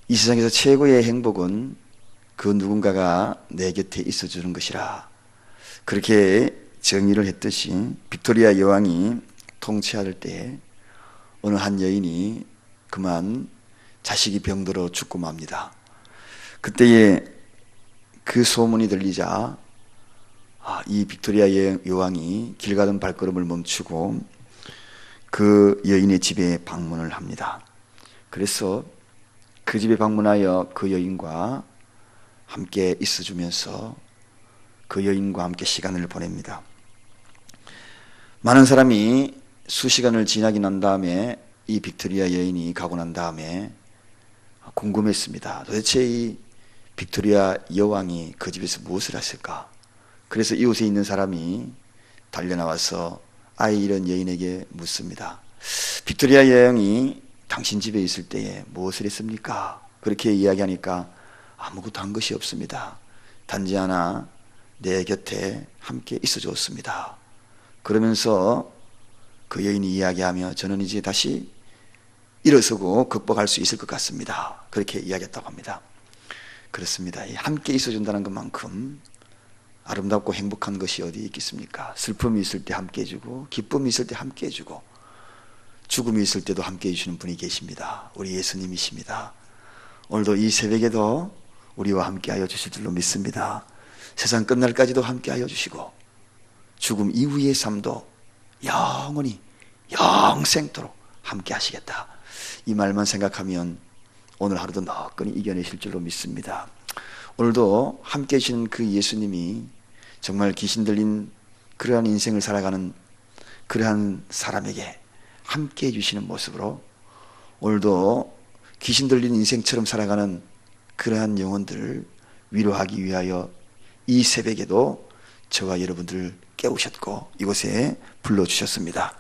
이 세상에서 최고의 행복은 그 누군가가 내 곁에 있어주는 것이라. 그렇게 정의를 했듯이 빅토리아 여왕이 통치할 때 어느 한 여인이 그만 자식이 병들어 죽고 맙니다. 그때에 그 소문이 들리자 이 빅토리아 여왕이 길 가던 발걸음을 멈추고 그 여인의 집에 방문을 합니다. 그래서 그 집에 방문하여 그 여인과 함께 있어주면서 그 여인과 함께 시간을 보냅니다. 많은 사람이 수시간을 지나고 난 다음에 이 빅토리아 여인이 가고 난 다음에 궁금했습니다. 도대체 이 빅토리아 여왕이 그 집에서 무엇을 했을까? 그래서 이웃에 있는 사람이 달려나와서 아이 잃은 여인에게 묻습니다. 빅토리아 여왕이 당신 집에 있을 때에 무엇을 했습니까? 그렇게 이야기하니까 아무것도 한 것이 없습니다. 단지 하나 내 곁에 함께 있어 주었습니다. 그러면서 그 여인이 이야기하며 저는 이제 다시 일어서고 극복할 수 있을 것 같습니다. 그렇게 이야기했다고 합니다. 그렇습니다. 함께 있어 준다는 것만큼 아름답고 행복한 것이 어디 있겠습니까? 슬픔이 있을 때 함께 해주고 기쁨이 있을 때 함께 해주고 죽음이 있을 때도 함께 해주시는 분이 계십니다. 우리 예수님이십니다. 오늘도 이 새벽에도 우리와 함께 하여 주실 줄로 믿습니다. 세상 끝날까지도 함께 하여 주시고 죽음 이후의 삶도 영원히 영생토록 함께 하시겠다. 이 말만 생각하면 오늘 하루도 너끈히 이겨내실 줄로 믿습니다. 오늘도 함께 해주시는 그 예수님이 정말 귀신 들린 그러한 인생을 살아가는 그러한 사람에게 함께 해주시는 모습으로 오늘도 귀신 들린 인생처럼 살아가는 그러한 영혼들을 위로하기 위하여 이 새벽에도 저와 여러분들을 깨우셨고 이곳에 불러주셨습니다.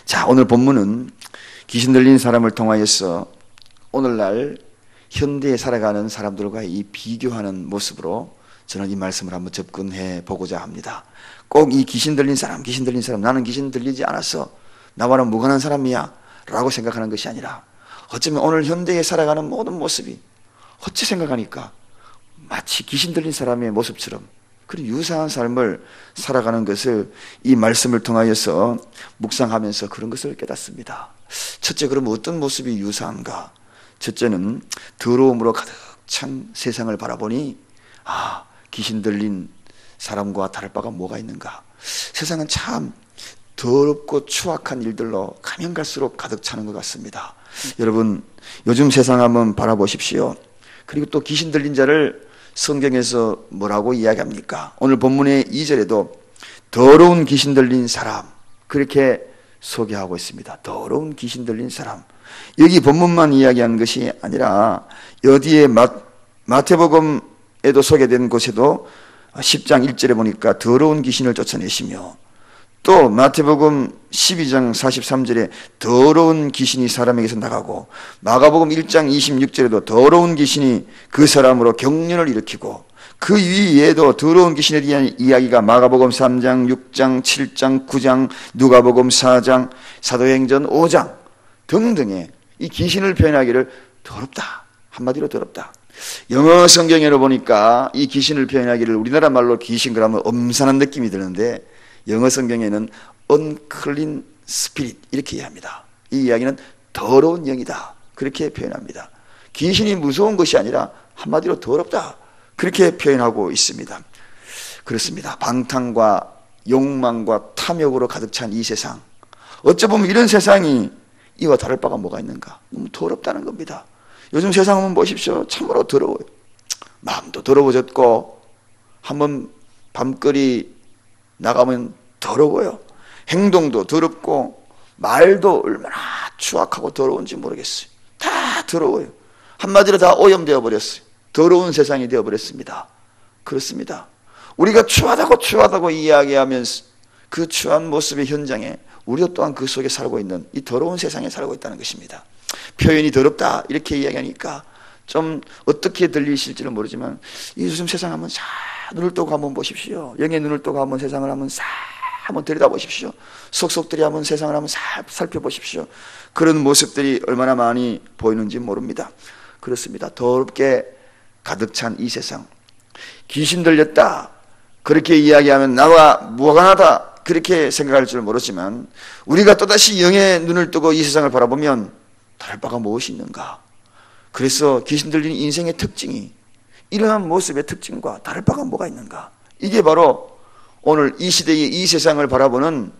자, 오늘 본문은 귀신 들린 사람을 통하여서 오늘날 현대에 살아가는 사람들과 이 비교하는 모습으로 저는 이 말씀을 한번 접근해 보고자 합니다. 꼭 이 귀신 들린 사람 나는 귀신 들리지 않았어, 나와는 무관한 사람이야 라고 생각하는 것이 아니라 어쩌면 오늘 현대에 살아가는 모든 모습이 어찌 생각하니까 마치 귀신 들린 사람의 모습처럼 그런 유사한 삶을 살아가는 것을 이 말씀을 통하여서 묵상하면서 그런 것을 깨닫습니다. 첫째, 그러면 어떤 모습이 유사한가? 첫째는 더러움으로 가득 찬 세상을 바라보니 귀신 들린 사람과 다를 바가 뭐가 있는가? 세상은 참 더럽고 추악한 일들로 가면 갈수록 가득 차는 것 같습니다. 여러분, 요즘 세상 한번 바라보십시오. 그리고 또 귀신 들린 자를 성경에서 뭐라고 이야기합니까? 오늘 본문의 2절에도 더러운 귀신 들린 사람 그렇게 소개하고 있습니다. 더러운 귀신 들린 사람. 여기 본문만 이야기한 것이 아니라 어디에 마태복음에도 소개된 곳에도 10장 1절에 보니까 더러운 귀신을 쫓아내시며 또 마태복음 12장 43절에 더러운 귀신이 사람에게서 나가고 마가복음 1장 26절에도 더러운 귀신이 그 사람으로 경련을 일으키고 그 위에도 더러운 귀신에 대한 이야기가 마가복음 3장 6장 7장 9장 누가복음 4장 사도행전 5장 등등의 이 귀신을 표현하기를 더럽다, 한마디로 더럽다. 영어 성경에로 보니까 이 귀신을 표현하기를 우리나라 말로 귀신 그러면 엄산한 느낌이 드는데 영어 성경에는 unclean spirit 이렇게 이야기합니다. 이 이야기는 더러운 영이다 그렇게 표현합니다. 귀신이 무서운 것이 아니라 한마디로 더럽다 그렇게 표현하고 있습니다. 그렇습니다. 방탕과 욕망과 탐욕으로 가득 찬 이 세상, 어쩌보면 이런 세상이 이와 다를 바가 뭐가 있는가? 너무 더럽다는 겁니다. 요즘 세상 한번 보십시오. 참으로 더러워요. 마음도 더러워졌고 한번 밤거리 나가면 더러워요. 행동도 더럽고 말도 얼마나 추악하고 더러운지 모르겠어요. 다 더러워요. 한마디로 다 오염되어 버렸어요. 더러운 세상이 되어버렸습니다. 그렇습니다. 우리가 추하다고 이야기하면서 그 추한 모습의 현장에 우리도 또한 그 속에 살고 있는 이 더러운 세상에 살고 있다는 것입니다. 표현이 더럽다 이렇게 이야기하니까 좀 어떻게 들리실지는 모르지만 이 요즘 세상 한번 싹 눈을 뜨고 한번 보십시오. 영의 눈을 뜨고 한번 세상을 한번 싹 한번 들여다보십시오. 속속들이 한번 세상을 한번 싹 살펴보십시오. 그런 모습들이 얼마나 많이 보이는지 모릅니다. 그렇습니다. 더럽게 가득 찬 이 세상, 귀신 들렸다 그렇게 이야기하면 나와 무관하다 그렇게 생각할 줄 모르지만, 우리가 또다시 영의 눈을 뜨고 이 세상을 바라보면 다를 바가 무엇이 있는가. 그래서 귀신 들린 인생의 특징이 이러한 모습의 특징과 다를 바가 뭐가 있는가. 이게 바로 오늘 이 시대의 이 세상을 바라보는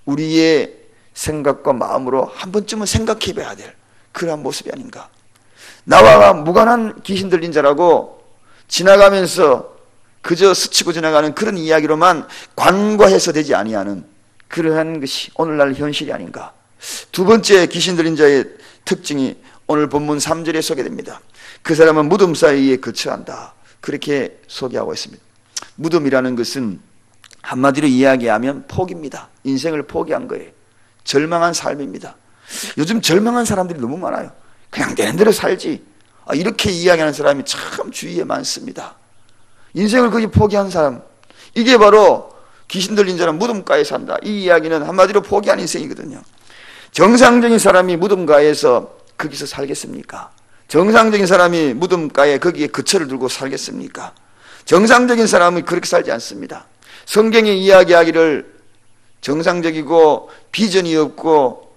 우리의 생각과 마음으로 한 번쯤은 생각해 봐야 될 그러한 모습이 아닌가. 나와 무관한 귀신 들린 자라고 지나가면서 그저 스치고 지나가는 그런 이야기로만 관과해서 되지 아니하는 그러한 것이 오늘날 현실이 아닌가. 두 번째 귀신 들린 자의 특징이 오늘 본문 3절에 소개됩니다. 그 사람은 무덤 사이에 거처한다. 그렇게 소개하고 있습니다. 무덤이라는 것은 한마디로 이야기하면 포기입니다. 인생을 포기한 거예요. 절망한 삶입니다. 요즘 절망한 사람들이 너무 많아요. 그냥 되는 대로 살지. 이렇게 이야기하는 사람이 참 주위에 많습니다. 인생을 거의 포기한 사람, 이게 바로 귀신 들린 자는 무덤가에 산다. 이 이야기는 한마디로 포기한 인생이거든요. 정상적인 사람이 무덤가에서 거기서 살겠습니까? 정상적인 사람이 무덤가에 거기에 거처를 두고 살겠습니까? 정상적인 사람은 그렇게 살지 않습니다. 성경이 이야기하기를 정상적이고 비전이 없고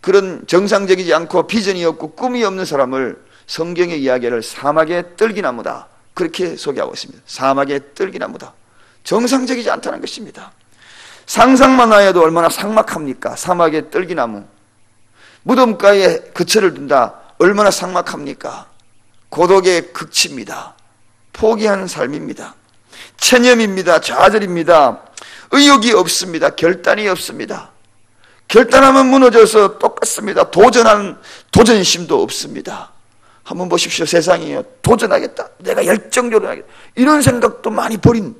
그런 정상적이지 않고 비전이 없고 꿈이 없는 사람을 성경의 이야기를 사막의 떨기나무다 그렇게 소개하고 있습니다. 사막의 떨기나무다. 정상적이지 않다는 것입니다. 상상만 하여도 얼마나 삭막합니까? 사막의 떨기나무. 무덤가에 거처를 둔다. 얼마나 삭막합니까? 고독의 극치입니다. 포기하는 삶입니다. 체념입니다. 좌절입니다. 의욕이 없습니다. 결단이 없습니다. 결단하면 무너져서 똑같습니다. 도전심도 없습니다. 한번 보십시오. 세상이요. 도전하겠다. 내가 열정적으로 하겠다. 이런 생각도 많이 버린,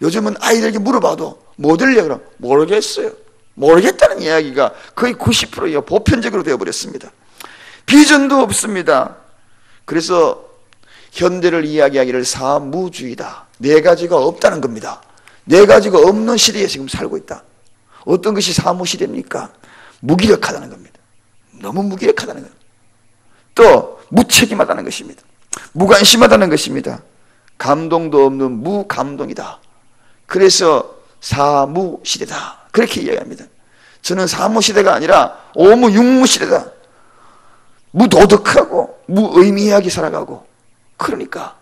요즘은 아이들에게 물어봐도 뭐 들려? 그럼 모르겠어요. 모르겠다는 이야기가 거의 90%예요. 보편적으로 되어버렸습니다. 비전도 없습니다. 그래서 현대를 이야기하기를 사무주의다. 네 가지가 없다는 겁니다. 네 가지가 없는 시대에 지금 살고 있다. 어떤 것이 사무시대입니까? 무기력하다는 겁니다. 너무 무기력하다는 겁니다. 또 무책임하다는 것입니다. 무관심하다는 것입니다. 감동도 없는 무감동이다. 그래서 사무시대다. 그렇게 이야기합니다. 저는 사무시대가 아니라 오무육무시대다. 무도덕하고 무의미하게 살아가고, 그러니까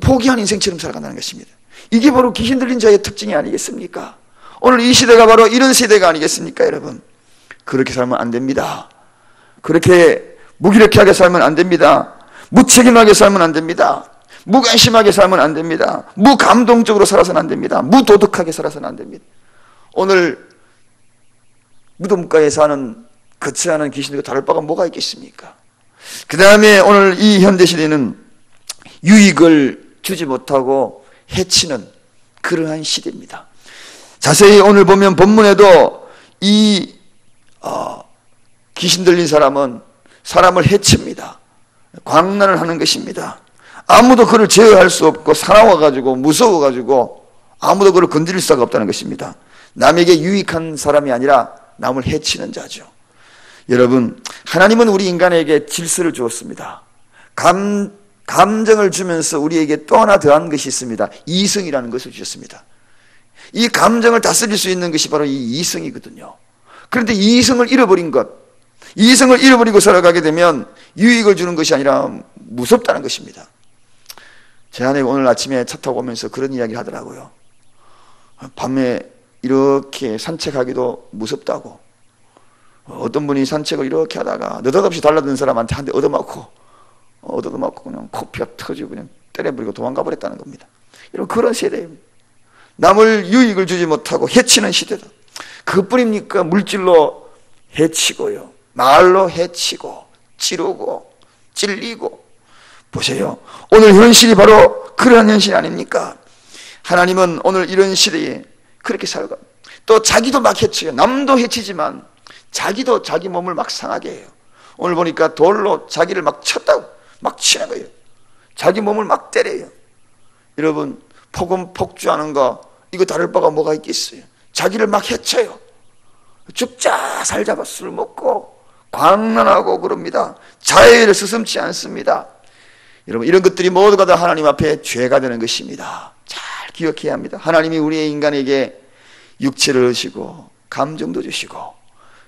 포기한 인생처럼 살아간다는 것입니다. 이게 바로 귀신 들린 자의 특징이 아니겠습니까? 오늘 이 시대가 바로 이런 시대가 아니겠습니까, 여러분? 그렇게 살면 안 됩니다. 그렇게 무기력하게 살면 안 됩니다. 무책임하게 살면 안 됩니다. 무관심하게 살면 안 됩니다. 무감동적으로 살아서는 안 됩니다. 무도덕하게 살아서는 안 됩니다. 오늘 무덤가에 사는 거처하는 귀신들과 다를 바가 뭐가 있겠습니까? 그 다음에 오늘 이 현대시대는 유익을 주지 못하고 해치는 그러한 시대입니다. 자세히 오늘 보면 본문에도 이 귀신 들린 사람은 사람을 해칩니다. 광란을 하는 것입니다. 아무도 그를 제어할 수 없고 사나워가지고 무서워가지고 아무도 그를 건드릴 수가 없다는 것입니다. 남에게 유익한 사람이 아니라 남을 해치는 자죠. 여러분, 하나님은 우리 인간에게 질서를 주었습니다. 감정을 주면서 우리에게 또 하나 더한 것이 있습니다. 이성이라는 것을 주셨습니다. 이 감정을 다스릴 수 있는 것이 바로 이 이성이거든요. 그런데 이성을 잃어버린 것, 이성을 잃어버리고 살아가게 되면 유익을 주는 것이 아니라 무섭다는 것입니다. 제 아내가 오늘 아침에 차 타고 오면서 그런 이야기를 하더라고요. 밤에 이렇게 산책하기도 무섭다고. 어떤 분이 산책을 이렇게 하다가 느닷없이 달라든 사람한테 한 대 얻어맞고 그냥 코피가 터지고 그냥 때려버리고 도망가 버렸다는 겁니다. 이런 그런 세대입니다. 남을 유익을 주지 못하고 해치는 시대다. 그것뿐입니까? 물질로 해치고요, 말로 해치고 찌르고 찔리고. 보세요. 오늘 현실이 바로 그러한 현실 아닙니까? 하나님은 오늘 이런 시대에 그렇게 살고, 또 자기도 막 해쳐요. 남도 해치지만 자기도 자기 몸을 막 상하게 해요. 오늘 보니까 돌로 자기를 막 쳤다고 막 치는 거예요. 자기 몸을 막 때려요. 여러분, 폭음 폭주하는 거 이거 다를 바가 뭐가 있겠어요? 자기를 막 해쳐요. 죽자 살자 술 먹고 광란하고 그럽니다. 자유를 스스럼치 않습니다. 여러분, 이런 것들이 모두가 다 하나님 앞에 죄가 되는 것입니다. 잘 기억해야 합니다. 하나님이 우리의 인간에게 육체를 주시고 감정도 주시고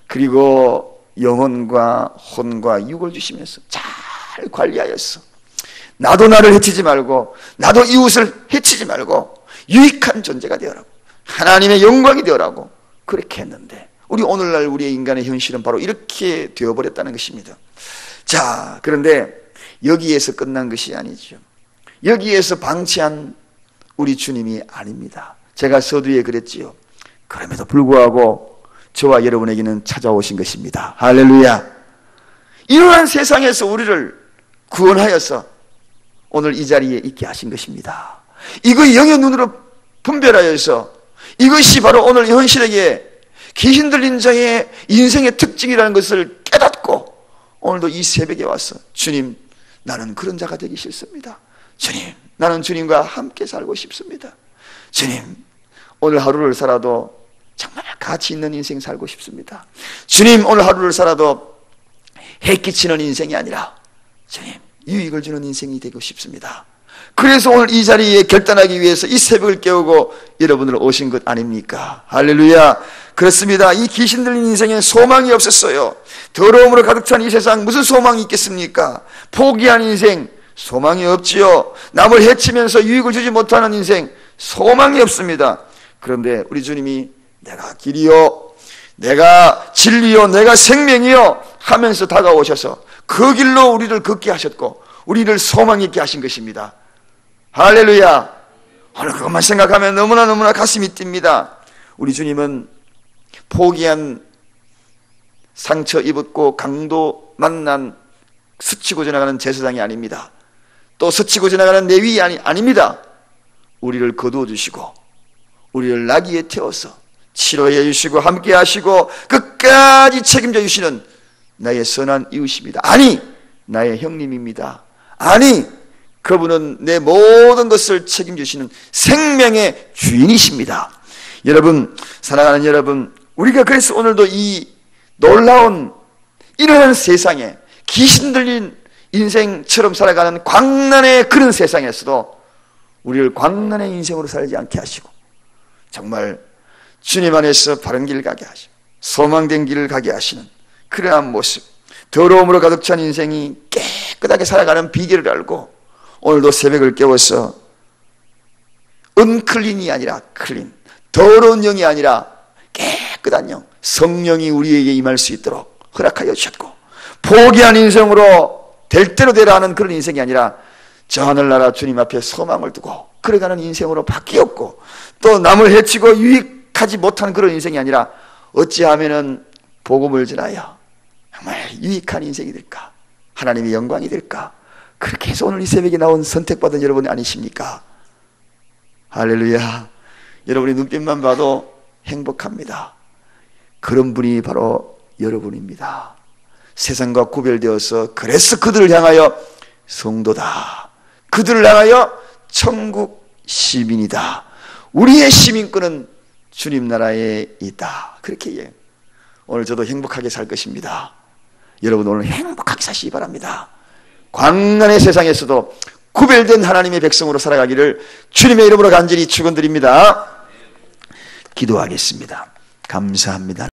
그리고 영혼과 혼과 육을 주시면서 잘 관리하였어. 나도 나를 해치지 말고 나도 이웃을 해치지 말고 유익한 존재가 되어라고, 하나님의 영광이 되어라고 그렇게 했는데, 우리 오늘날 우리의 인간의 현실은 바로 이렇게 되어버렸다는 것입니다. 자, 그런데 여기에서 끝난 것이 아니죠. 여기에서 방치한 우리 주님이 아닙니다. 제가 서두에 그랬지요. 그럼에도 불구하고 저와 여러분에게는 찾아오신 것입니다. 할렐루야. 이러한 세상에서 우리를 구원하여서 오늘 이 자리에 있게 하신 것입니다. 이거 영의 눈으로 분별하여서 이것이 바로 오늘 현실에게 귀신 들린 자의 인생의 특징이라는 것을 깨닫고 오늘도 이 새벽에 와서 주님, 나는 그런 자가 되기 싫습니다. 주님, 나는 주님과 함께 살고 싶습니다. 주님, 오늘 하루를 살아도 정말 가치 있는 인생 살고 싶습니다. 주님, 오늘 하루를 살아도 해 끼치는 인생이 아니라 주님, 유익을 주는 인생이 되고 싶습니다. 그래서 오늘 이 자리에 결단하기 위해서 이 새벽을 깨우고 여러분들 오신 것 아닙니까? 할렐루야. 그렇습니다. 이 귀신 들린 인생에 소망이 없었어요. 더러움으로 가득 찬 이 세상 무슨 소망이 있겠습니까? 포기한 인생 소망이 없지요. 남을 해치면서 유익을 주지 못하는 인생 소망이 없습니다. 그런데 우리 주님이 내가 길이요, 내가 진리요, 내가 생명이요 하면서 다가오셔서 그 길로 우리를 걷게 하셨고 우리를 소망 있게 하신 것입니다. 할렐루야. 오늘 그것만 생각하면 너무나 가슴이 뜁니다. 우리 주님은 포기한, 상처 입었고 강도 만난 스치고 지나가는 제사장이 아닙니다. 또 스치고 지나가는 레위 아닙니다. 우리를 거두어 주시고 우리를 나귀에 태워서 치료해 주시고 함께 하시고 끝까지 책임져 주시는 나의 선한 이웃입니다. 아니, 나의 형님입니다. 아니, 그분은 내 모든 것을 책임지시는 생명의 주인이십니다. 여러분, 사랑하는 여러분, 우리가 그래서 오늘도 이 놀라운 이러한 세상에 귀신 들린 인생처럼 살아가는 광란의 그런 세상에서도 우리를 광란의 인생으로 살지 않게 하시고 정말 주님 안에서 바른 길 가게 하시고 소망된 길을 가게 하시는 그러한 모습, 더러움으로 가득 찬 인생이 깨끗하게 살아가는 비결을 알고 오늘도 새벽을 깨워서 은클린이 아니라 클린, 더러운 영이 아니라 깨끗한 영, 성령이 우리에게 임할 수 있도록 허락하여 주셨고, 포기한 인생으로 될 대로 되라 하는 그런 인생이 아니라 저 하늘나라 주님 앞에 소망을 두고 걸어가는 인생으로 바뀌었고, 또 남을 해치고 유익하지 못한 그런 인생이 아니라 어찌하면은 복음을 전하여 정말 유익한 인생이 될까, 하나님의 영광이 될까, 그렇게 해서 오늘 이 새벽에 나온 선택받은 여러분이 아니십니까? 할렐루야. 여러분의 눈빛만 봐도 행복합니다. 그런 분이 바로 여러분입니다. 세상과 구별되어서 그래서 그들을 향하여 성도다, 그들을 향하여 천국 시민이다, 우리의 시민권은 주님 나라에 있다, 그렇게 얘기해요. 오늘 저도 행복하게 살 것입니다. 여러분 오늘 행복하게 사시기 바랍니다. 광란의 세상에서도 구별된 하나님의 백성으로 살아가기를 주님의 이름으로 간절히 축원드립니다. 기도하겠습니다. 감사합니다.